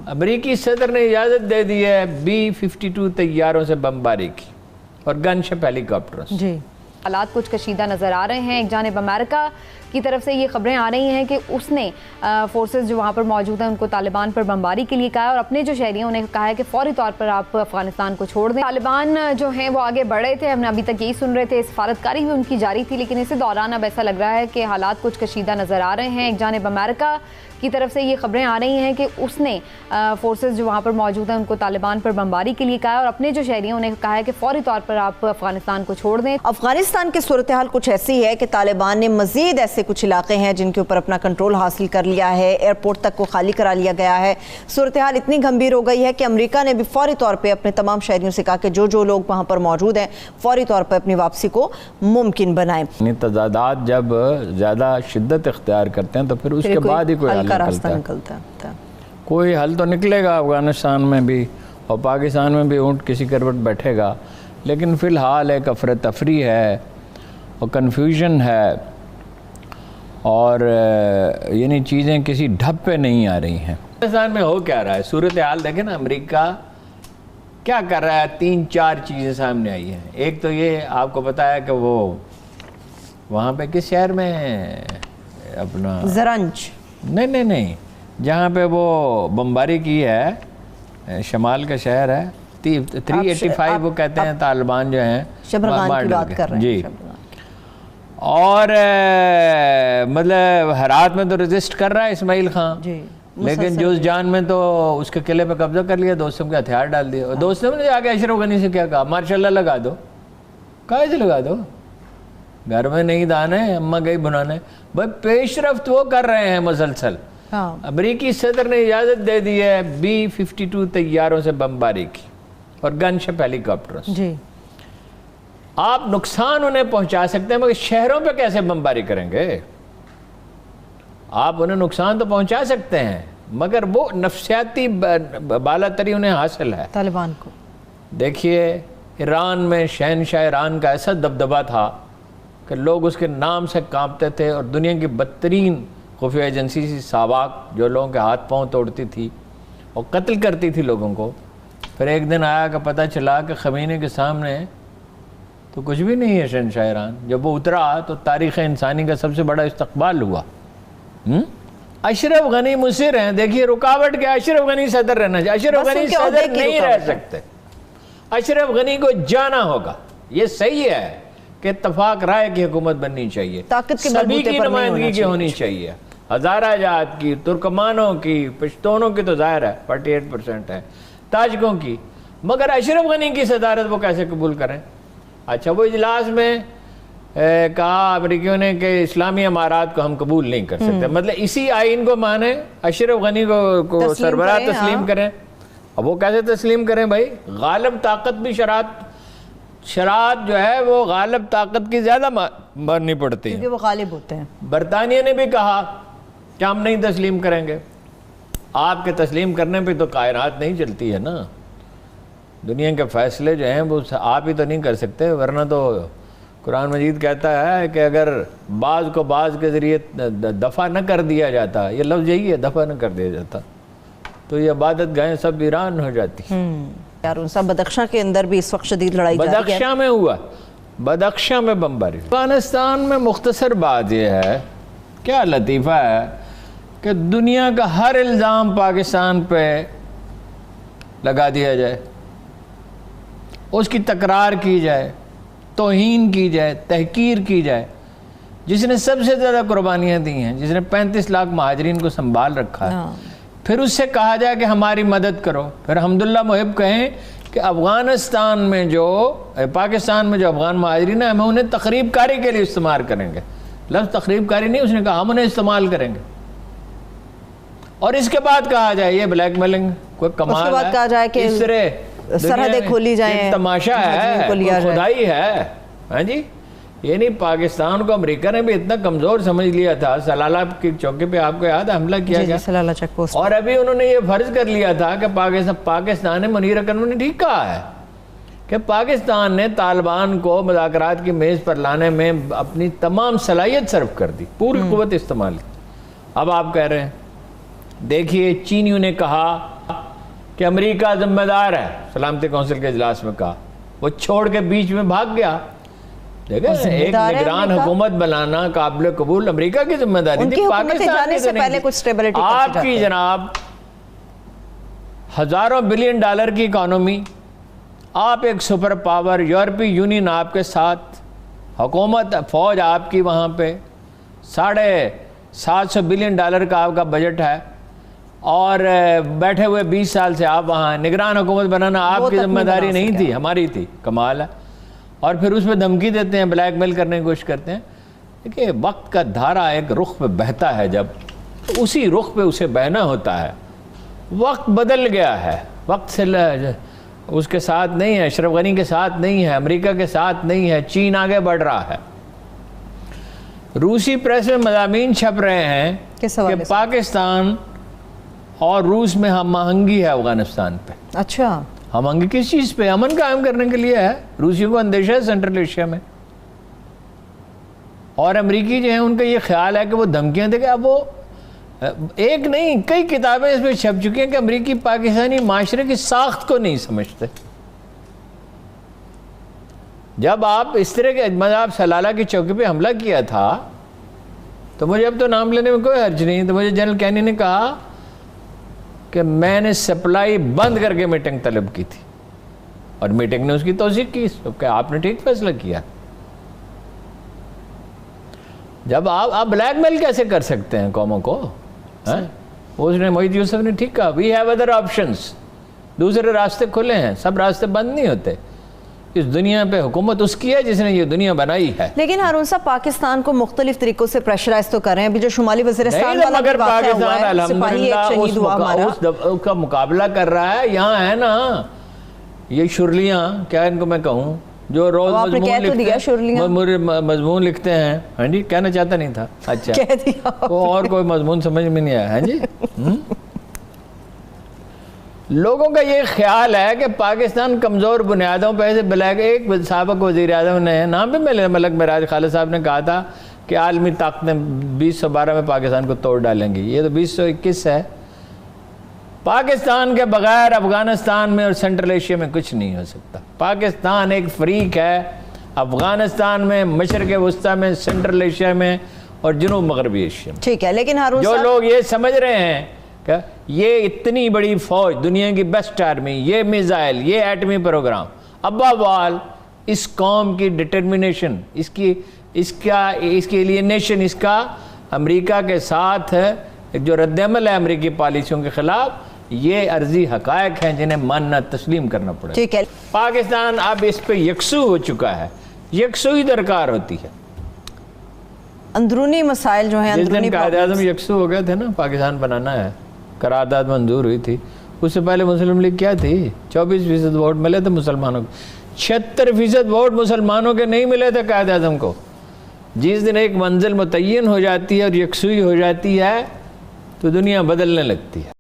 امریکی صدر نے اجازت دے دی ہے B-52 طیاروں سے بمباری کی اور گن شپ ہیلی کاپٹروں سے. جی حالات کچھ کشیدہ نظر آ رہے ہیں. ایک جانب امریکہ کی طرف سے یہ خبریں آ رہی ہیں کہ اس نے فورسز جو وہاں پر موجود ہیں ان کو طالبان پر بمباری کے لیے کہا ہے اور اپنے جو شہری ہیں انہیں کہا ہے کہ فوری طور پر آپ افغانستان کو چھوڑ دیں. طالبان جو ہیں وہ آگے بڑھ رہے تھے, ہم نے ابھی تک یہی سن رہے تھے, سفارتکاری بھی ان کی جاری تھی, لیکن اسی دوران اب ایسا لگ رہا ہے کہ حالات کچھ کشیدہ نظر آ رہے ہیں. ایک جانب امریکہ کی طرف سے یہ خبریں آ رہی ہیں کہ اس نے فورسز جو وہاں پر موجود ہیں ان کو طالبان پر بمباری کے لیے کہا ہے اور اپنے جو شہری ہیں انہیں کہا ہے کہ فوری طور پر آپ افغانستان کو چھوڑ دیں. افغانستان کی صورتحال کچھ ایسی ہے کہ طالبان نے مزید ایسے کچھ علاقے ہیں جن کے اوپر اپنا کنٹرول حاصل کر لیا ہے, ایئرپورٹ تک کو خالی کرا لیا گیا ہے. صورتحال اتنی گھمبیر ہو گئی ہے کہ امریکہ نے بھی فوری طور پہ اپنے تمام شہریوں سے کہا کہ جو لوگ وہاں پر موجود ہیں فوری طور پہ اپنی واپسی کو ممکن بنائیں. تضادات جب زیادہ شدت اختیار کرتے ہیں تو پھر اس کے بعد ہی کوئی حل نکلتا ہے. کوئی حل تو نکلے گا افغانستان میں بھی اور پاکستان میں بھی اونٹ کسی کروٹ بیٹھے گا, لیکن فی الحال ایک افراتفری ہے اور کنفیوژن ہے اور یعنی چیزیں کسی ڈھب پہ نہیں آ رہی ہیں. پاکستان میں ہو کیا رہا ہے صورتحال دیکھیں نا, امریکہ کیا کر رہا ہے, 3-4 چیزیں سامنے آئی ہیں. ایک تو یہ آپ کو پتا ہے کہ وہ وہاں پہ کس شہر میں اپنا زرنج نہیں جہاں پہ وہ بمباری کی ہے, شمال کا شہر ہے 385 وہ کہتے ہیں طالبان جو ہیں شبرغان کی بات کر رہے ہیں. جی, اور مطلب ہرات میں تو ریزسٹ کر رہا ہے اسماعیل خان جی, لیکن جوز جان میں تو اس کے قلعے پہ قبضہ کر لیا, دوستوں کے ہتھیار ڈال دیے. اور دوستوں نے جا کے اشرف غنی سے کیا کہا, ماشاءاللہ لگا دو. کہاں سے لگا دو, گھر میں نہیں دانے اماں گئی بنانے. بھائی پیش رفت وہ کر رہے ہیں مسلسل. امریکی صدر نے اجازت دے دی ہے B-52 طیاروں سے بمباری کی اور گن شپ ہیلی کاپٹروں سے. جی آپ نقصان انہیں پہنچا سکتے ہیں مگر شہروں پہ کیسے بمباری کریں گے؟ آپ انہیں نقصان تو پہنچا سکتے ہیں مگر وہ نفسیاتی بالاتری انہیں حاصل ہے طالبان کو. دیکھیے ایران میں شہنشاہ ایران کا ایسا دبدبہ تھا کہ لوگ اس کے نام سے کانپتے تھے اور دنیا کی بدترین خفیہ ایجنسی سی ساواک جو لوگوں کے ہاتھ پاؤں توڑتی تھی اور قتل کرتی تھی لوگوں کو. پھر ایک دن آیا کہ پتہ چلا کہ خمینی کے سامنے تو کچھ بھی نہیں ہے شہنشاہ ایران. جب وہ اترا تو تاریخ انسانی کا سب سے بڑا استقبال ہوا. اشرف غنی مصر ہیں, دیکھیے رکاوٹ کیا, اشرف غنی صدر رہنا چاہیے. اشرف غنی صدر نہیں رہ سکتے, اشرف غنی کو جانا ہوگا. یہ صحیح ہے کہ اتفاق رائے کی حکومت بننی چاہیے, سبھی کی نمائندگی کی ہونی چاہیے, ہزارہ جات کی, ترکمانوں کی, پشتونوں کی تو ظاہر ہے 48% ہے, تاجکوں کی, مگر اشرف غنی کی صدارت وہ کیسے قبول کریں؟ اچھا وہ اجلاس میں کہا امریکیوں نے کہ اسلامی امارات کو ہم قبول نہیں کر سکتے, مطلب اسی آئین کو مانے, اشرف غنی کو سربراہ تسلیم کریں. اب وہ کیسے تسلیم کریں بھائی؟ غالب طاقت بھی شرائط جو ہے وہ غالب طاقت کی زیادہ ماننی پڑتی ہے کیونکہ وہ غالب ہوتے ہیں. برطانیہ نے بھی کہا کہ ہم نہیں تسلیم کریں گے. آپ کے تسلیم کرنے پہ تو کائنات نہیں چلتی ہے نا, دنیا کے فیصلے جو ہیں وہ آپ ہی تو نہیں کر سکتے, ورنہ تو قرآن مجید کہتا ہے کہ اگر بعض کو بعض کے ذریعے دفع نہ کر دیا جاتا, یہ لفظ یہی ہے, دفع نہ کر دیا جاتا, تو یہ عبادت گاہیں سب ایران ہو جاتی. یار ان سب بدخشاں کے اندر بھی اس وقت شدید لڑائی جاری ہے. بدخشاں میں ہوا, بدخشاں میں بمباری. افغانستان میں مختصر بات یہ ہے, کیا لطیفہ ہے کہ دنیا کا ہر الزام پاکستان پہ لگا دیا جائے, اس کی تکرار کی جائے, توہین کی جائے, تحقیر کی جائے. جس نے سب سے زیادہ قربانیاں دی ہیں, جس نے 35 لاکھ مہاجرین کو سنبھال رکھا ہے, پھر اس سے کہا جائے کہ ہماری مدد کرو. پھر حمداللہ محب کہیں کہ افغانستان میں جو پاکستان میں جو افغان مہاجرین ہیں ہم انہیں تخریب کاری کے لیے استعمال کریں گے. لفظ تخریب کاری نہیں, اس نے کہا ہم انہیں استعمال کریں گے. اور اس کے بعد کہا جائے یہ بلیک میلنگ, کوئی کمال ہے. اس کے بعد کہا جائے کہ سرحدیں کھولی جائیں, تماشا ہے, خدائی ہے. ہاں جی, یہ نہیں پاکستان کو امریکہ نے بھی اتنا کمزور سمجھ لیا تھا. سلالہ کی چوکی پہ آپ کو یاد ہے حملہ کیا گیا, سلالہ چیک پوسٹ, اور ابھی انہوں نے یہ فرض کر لیا تھا کہ پاکستان نے, منیر اکرم نے ٹھیک کہا ہے کہ پاکستان نے طالبان کو مذاکرات کی میز پر لانے میں اپنی تمام صلاحیت صرف کر دی, پوری قوت استعمال کی. اب آپ کہہ رہے ہیں, دیکھیے چینیوں نے کہا کہ امریکہ ذمہ دار ہے، سلامتی کونسل کے اجلاس میں کہا، وہ چھوڑ کے بیچ میں بھاگ گیا۔ دیکھیں ایک نگران حکومت بنانا قابل قبول امریکہ کی ذمہ داری تھی، پاکستان کی تو نہیں تھی۔ آپ کی جناب ہزاروں بلین ڈالر کی اکانومی، آپ ایک سپر پاور، یورپی یونین آپ کے ساتھ، حکومت فوج آپ کی وہاں پہ، 750 بلین ڈالر کا آپ کا بجٹ ہے، اور بیٹھے ہوئے 20 سال سے آپ وہاں نگران حکومت بنانا آپ کی ذمہ داری نہیں تھی، ہماری تھی۔ کمال ہے۔ اور پھر اس میں دھمکی دیتے ہیں، بلیک میل کرنے کی کوشش کرتے ہیں۔ دیکھیں وقت کا دھارا ایک رخ پہ بہتا ہے جب، تو اسی رخ پہ اسے بہنا ہوتا ہے۔ وقت بدل گیا ہے، وقت سے اس کے ساتھ نہیں ہے، اشرف غنی کے ساتھ نہیں ہے، امریکہ کے ساتھ نہیں ہے، چین آگے بڑھ رہا ہے۔ روسی پریس میں مضامین چھپ رہے ہیں کہ پاکستان اور روس میں ہم آہنگی ہے افغانستان پہ۔ اچھا، ہم آہنگی کس چیز پہ؟ امن قائم کرنے کے لیے ہے۔ روسیوں کو اندیشہ ہے سینٹرل ایشیا میں، اور امریکی جو ہیں ان کا یہ خیال ہے کہ وہ دھمکیاں دے گا۔ اب وہ ایک نہیں کئی کتابیں اس پہ چھپ چکی ہیں کہ امریکی پاکستانی معاشرے کی ساخت کو نہیں سمجھتے۔ جب آپ اس طرح کے مذہب سلالہ کی چوکی پہ حملہ کیا تھا تو مجھے اب تو نام لینے میں کوئی حرج نہیں، تو مجھے جنرل کینی نے کہا کہ میں نے سپلائی بند کر کے میٹنگ طلب کی تھی، اور میٹنگ نے اس کی توثیق کی کہ آپ نے ٹھیک فیصلہ کیا۔ جب آپ بلیک میل کیسے کر سکتے ہیں قوموں کو؟ اس نے محیط یوسف نے ٹھیک کہا، وی ہیو ادر آپشنز، دوسرے راستے کھلے ہیں، سب راستے بند نہیں ہوتے۔ اس دنیا پہ حکومت اس کی ہے جس نے یہ دنیا بنائی ہے۔ لیکن ہارون صاحب پاکستان کو مختلف طریقوں سے پریشرائز تو کر رہے ہیں، ابھی جو شمالی وزیرستان والا مگر واقعہ ہوا ہے، پاکستان سپاہی ایک شہید ہوا ہمارا، اس کا مقابلہ کر رہا ہے۔ یہاں ہے نا یہ شرلیاں، کیا ان کو میں کہوں، جو روز مضمون لکھتے ہیں۔ ہاں جی، کہنا چاہتا نہیں تھا، اچھا کہہ دیا وہ اور کوئی مضمون سمجھ میں نہیں آیا۔ ہاں جی، لوگوں کا یہ خیال ہے کہ پاکستان کمزور بنیادوں پہ سے بلیک، ایک سابق وزیر اعظم نے نام بھی ملک معراج خالد صاحب نے کہا تھا کہ عالمی طاقتیں 2012 میں پاکستان کو توڑ ڈالیں گی، یہ تو 2021 ہے۔ پاکستان کے بغیر افغانستان میں اور سینٹرل ایشیا میں کچھ نہیں ہو سکتا۔ پاکستان ایک فریق ہے افغانستان میں، مشرق وسطیٰ میں، سینٹرل ایشیا میں اور جنوب مغربی ایشیا میں۔ ٹھیک ہے، لیکن ہارون جو لوگ یہ سمجھ رہے ہیں کہ یہ اتنی بڑی فوج، دنیا کی بیسٹ آرمی، یہ میزائل، یہ ایٹمی پروگرام، ابا وال، اس قوم کی ڈٹرمنیشن، اس کی ایلینیشن، اس کا امریکہ کے ساتھ جو رد عمل ہے امریکی پالیسیوں کے خلاف، یہ عرضی حقائق ہیں جنہیں ماننا تسلیم کرنا پڑے۔ ٹھیک ہے، پاکستان اب اس پہ یکسو ہو چکا ہے، یکسوئی درکار ہوتی ہے۔ اندرونی مسائل جو ہیں، جس دن قائد اعظم یکسو ہو گئے تھے نا، پاکستان بنانا ہے، قرارداد منظور ہوئی تھی، اس سے پہلے مسلم لیگ کیا تھی؟ 24% ووٹ ملے تھے مسلمانوں کو، 76% ووٹ مسلمانوں کے نہیں ملے تھے قائد اعظم کو۔ جس دن ایک منزل متعین ہو جاتی ہے اور یکسوئی ہو جاتی ہے تو دنیا بدلنے لگتی ہے۔